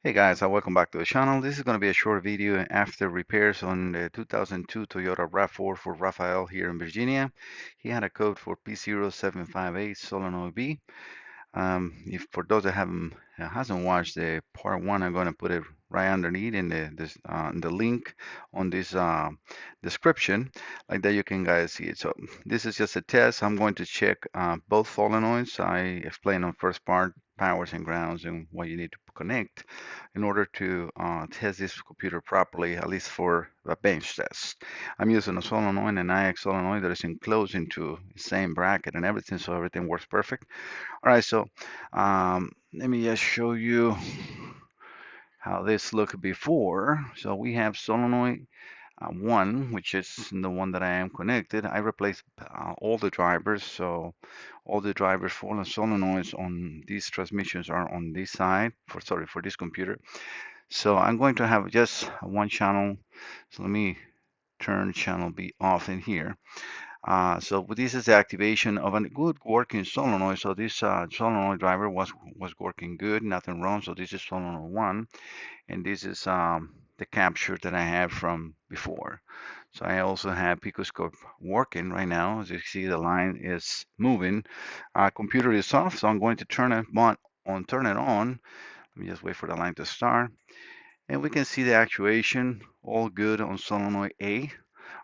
Hey guys, welcome back to the channel. This is going to be a short video after repairs on the 2002 Toyota RAV4 for Rafael here in Virginia. He had a code for P0758 Solenoid B. If for those that haven't hasn't watched the part one, I'm going to put it right underneath in the link on this description, like that you can guys see it. So this is just a test. I'm going to check both solenoids. I explained on first part powers and grounds and what you need to connect in order to test this computer properly, at least for a bench test. I'm using a solenoid, an IX solenoid that is enclosed into the same bracket and everything, so everything works perfect. All right, so let me just show you how this looked before. So we have solenoid 1, which is the one that I am connected. I replaced all the drivers, so all the drivers for the solenoids on these transmissions are on this side, for this computer. So I'm going to have just one channel. So let me turn channel B off in here. So this is the activation of a good working solenoid. So this solenoid driver was working good, nothing wrong. So this is solenoid 1, and this is the capture that I have from before. So I also have picoscope working right now. As you see, the line is moving. Computer is off, so I'm going to turn it on. Let me just wait for the line to start. And we can see the actuation all good on solenoid A.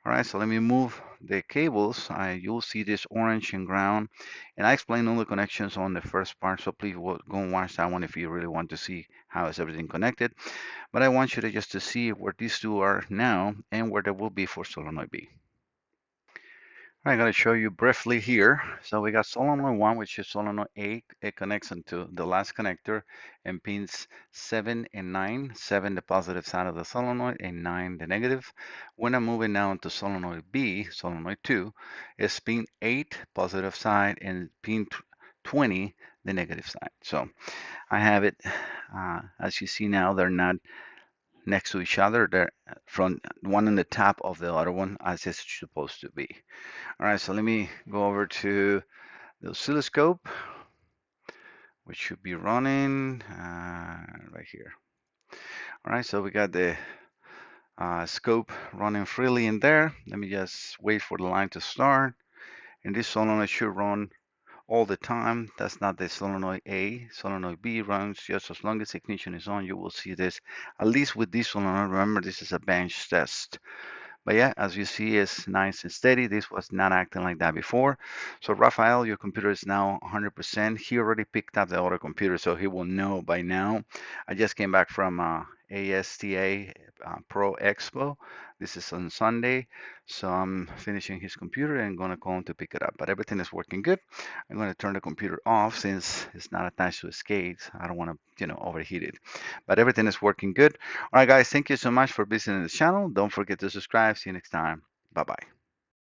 All right, so let me move the cables. You'll see this orange and ground. And I explained all the connections on the first part, so please go and watch that one if you really want to see how is everything connected. But I want you to just to see where these two are now and where they will be for solenoid B. I'm going to show you briefly here. So we got solenoid 1, which is solenoid A. It connects into the last connector and pins 7 and 9. 7 the positive side of the solenoid and 9 the negative. When I'm moving now into solenoid B, solenoid 2, is pin 8 positive side and pin 20 the negative side. So I have it, as you see now, they're not next to each other. They're from one on the top of the other one as it's supposed to be. All right, so let me go over to the oscilloscope, which should be running right here. All right, so we got the scope running freely in there. Let me just wait for the line to start. And this solenoid should run all the time. That's not the solenoid A. Solenoid B runs just as long as ignition is on. You will see this, at least with this solenoid. Remember, this is a bench test. But yeah, as you see, it's nice and steady. This was not acting like that before. So Rafael, your computer is now 100%. He already picked up the other computer, so he will know by now. I just came back from ASTA Pro Expo. This is on Sunday, so I'm finishing his computer and going to call him to pick it up. But everything is working good. I'm going to turn the computer off since it's not attached to a skate. I don't want to, overheat it. But everything is working good. All right, guys, thank you so much for visiting the channel. Don't forget to subscribe. See you next time. Bye bye.